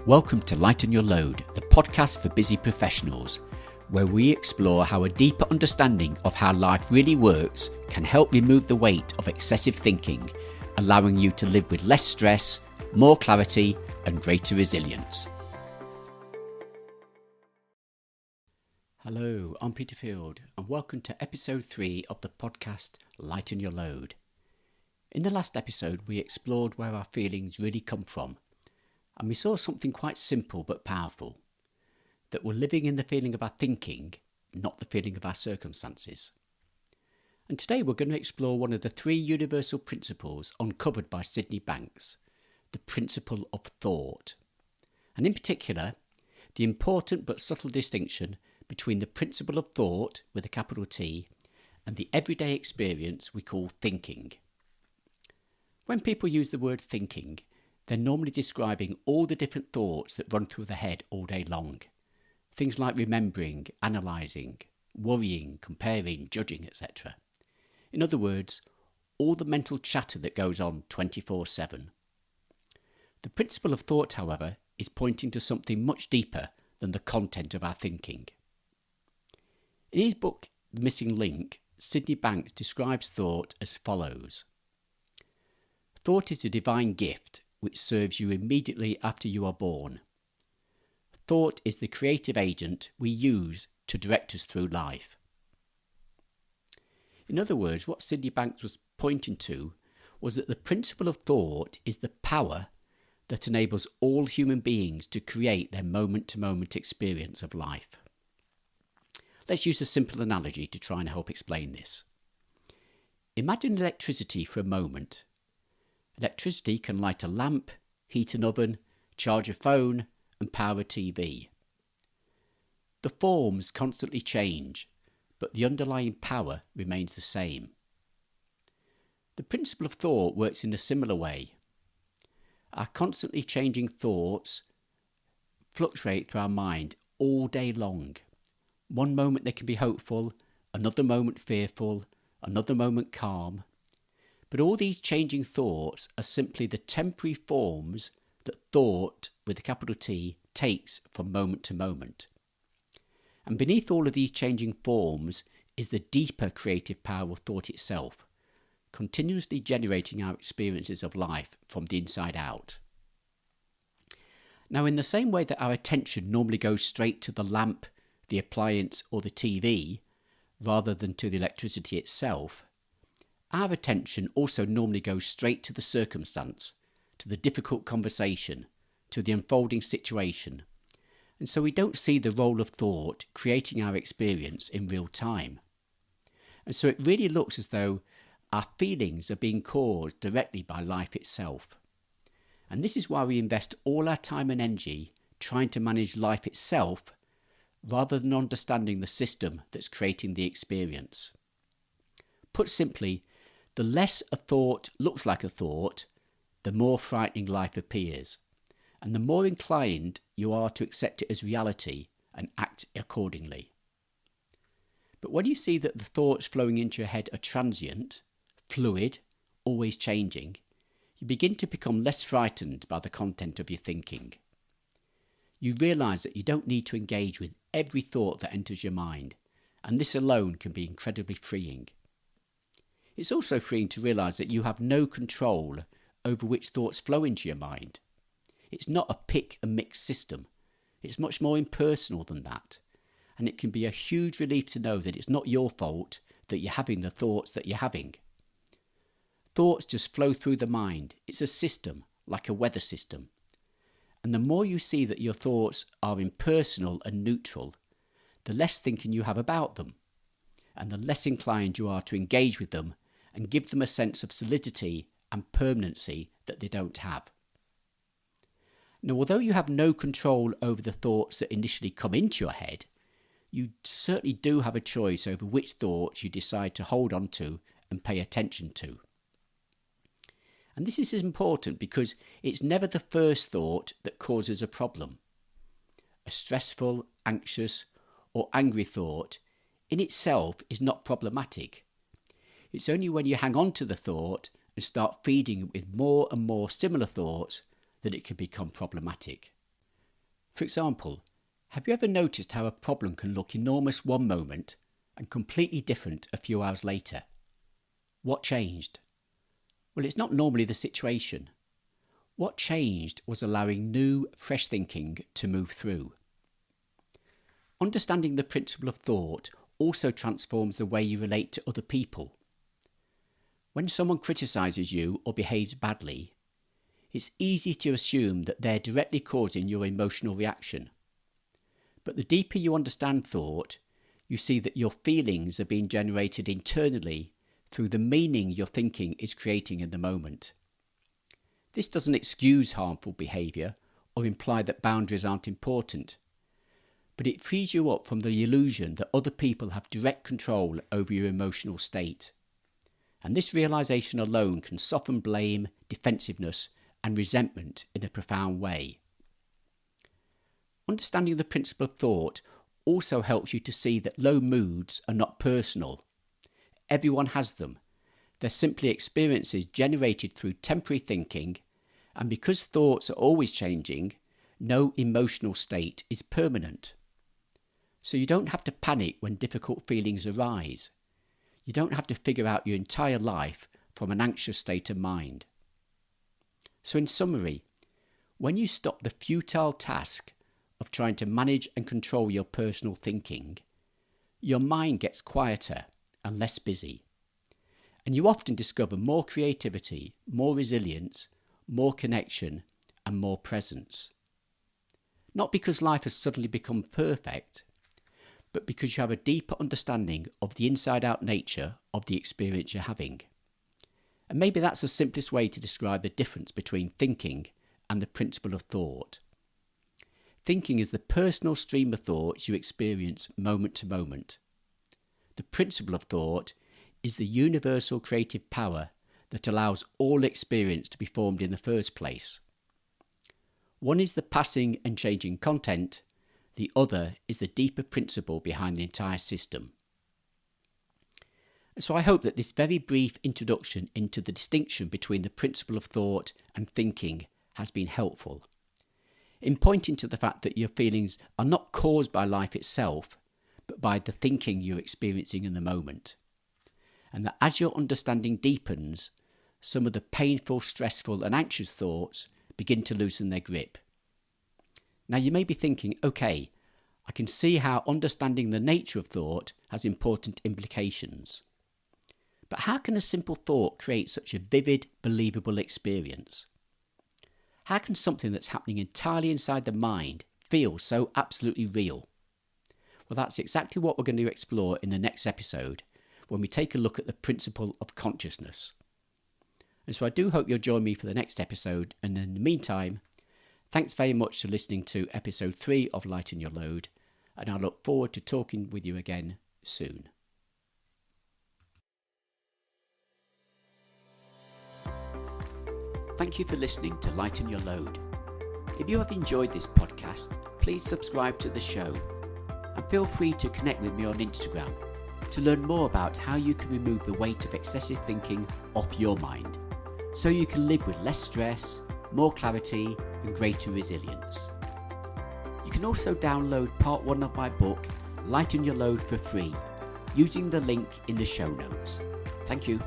Welcome to Lighten Your Load, the podcast for busy professionals, where we explore how a deeper understanding of how life really works can help remove the weight of excessive thinking, allowing you to live with less stress, more clarity, and greater resilience. Hello, I'm Peter Field, and welcome to episode 3 of the podcast Lighten Your Load. In the last episode, we explored where our feelings really come from, and we saw something quite simple but powerful, that we're living in the feeling of our thinking, not the feeling of our circumstances. And today we're going to explore one of the 3 universal principles uncovered by Sydney Banks, the principle of thought. And in particular, the important but subtle distinction between the principle of thought, with a capital T, and the everyday experience we call thinking. When people use the word thinking, they're normally describing all the different thoughts that run through the head all day long. Things like remembering, analysing, worrying, comparing, judging, etc. In other words, all the mental chatter that goes on 24/7. The principle of thought, however, is pointing to something much deeper than the content of our thinking. In his book, The Missing Link, Sydney Banks describes thought as follows. Thought is a divine gift which serves you immediately after you are born. Thought is the creative agent we use to direct us through life. In other words, what Sydney Banks was pointing to was that the principle of thought is the power that enables all human beings to create their moment-to-moment experience of life. Let's use a simple analogy to try and help explain this. Imagine electricity for a moment. Electricity can light a lamp, heat an oven, charge a phone, and power a TV. The forms constantly change, but the underlying power remains the same. The principle of thought works in a similar way. Our constantly changing thoughts fluctuate through our mind all day long. One moment they can be hopeful, another moment fearful, another moment calm. But all these changing thoughts are simply the temporary forms that thought, with a capital T, takes from moment to moment. And beneath all of these changing forms is the deeper creative power of thought itself, continuously generating our experiences of life from the inside out. Now, in the same way that our attention normally goes straight to the lamp, the appliance, or the TV, rather than to the electricity itself, our attention also normally goes straight to the circumstance, to the difficult conversation, to the unfolding situation, and so we don't see the role of thought creating our experience in real time. And so it really looks as though our feelings are being caused directly by life itself. And this is why we invest all our time and energy trying to manage life itself, rather than understanding the system that's creating the experience. Put simply, the less a thought looks like a thought, the more frightening life appears, and the more inclined you are to accept it as reality and act accordingly. But when you see that the thoughts flowing into your head are transient, fluid, always changing, you begin to become less frightened by the content of your thinking. You realise that you don't need to engage with every thought that enters your mind, and this alone can be incredibly freeing. It's also freeing to realise that you have no control over which thoughts flow into your mind. It's not a pick and mix system. It's much more impersonal than that, and it can be a huge relief to know that it's not your fault that you're having the thoughts that you're having. Thoughts just flow through the mind. It's a system, like a weather system. And the more you see that your thoughts are impersonal and neutral, the less thinking you have about them, and the less inclined you are to engage with them and give them a sense of solidity and permanency that they don't have. Now, although you have no control over the thoughts that initially come into your head, you certainly do have a choice over which thoughts you decide to hold on to and pay attention to. And this is important because it's never the first thought that causes a problem. A stressful, anxious, or angry thought in itself is not problematic. It's only when you hang on to the thought and start feeding it with more and more similar thoughts that it can become problematic. For example, have you ever noticed how a problem can look enormous one moment and completely different a few hours later? What changed? Well, it's not normally the situation. What changed was allowing new, fresh thinking to move through. Understanding the principle of thought also transforms the way you relate to other people. When someone criticises you or behaves badly, it's easy to assume that they're directly causing your emotional reaction. But the deeper you understand thought, you see that your feelings are being generated internally through the meaning your thinking is creating in the moment. This doesn't excuse harmful behaviour or imply that boundaries aren't important, but it frees you up from the illusion that other people have direct control over your emotional state. And this realisation alone can soften blame, defensiveness, and resentment in a profound way. Understanding the principle of thought also helps you to see that low moods are not personal. Everyone has them. They're simply experiences generated through temporary thinking, and because thoughts are always changing, no emotional state is permanent. So you don't have to panic when difficult feelings arise. You don't have to figure out your entire life from an anxious state of mind. So in summary, when you stop the futile task of trying to manage and control your personal thinking, your mind gets quieter and less busy. And you often discover more creativity, more resilience, more connection, and more presence. Not because life has suddenly become perfect, but because you have a deeper understanding of the inside-out nature of the experience you're having. And maybe that's the simplest way to describe the difference between thinking and the principle of thought. Thinking is the personal stream of thoughts you experience moment to moment. The principle of thought is the universal creative power that allows all experience to be formed in the first place. One is the passing and changing content, the other is the deeper principle behind the entire system. So I hope that this very brief introduction into the distinction between the principle of thought and thinking has been helpful, in pointing to the fact that your feelings are not caused by life itself, but by the thinking you're experiencing in the moment. And that as your understanding deepens, some of the painful, stressful and anxious thoughts begin to loosen their grip. Now you may be thinking, okay, I can see how understanding the nature of thought has important implications. But how can a simple thought create such a vivid, believable experience? How can something that's happening entirely inside the mind feel so absolutely real? Well, that's exactly what we're going to explore in the next episode when we take a look at the principle of consciousness. And so I do hope you'll join me for the next episode, and in the meantime, thanks very much for listening to episode 3 of Lighten Your Load, and I look forward to talking with you again soon. Thank you for listening to Lighten Your Load. If you have enjoyed this podcast, please subscribe to the show, and feel free to connect with me on Instagram to learn more about how you can remove the weight of excessive thinking off your mind, so you can live with less stress, more clarity and greater resilience. You can also download part 1 of my book, Lighten Your Load, for free, using the link in the show notes. Thank you.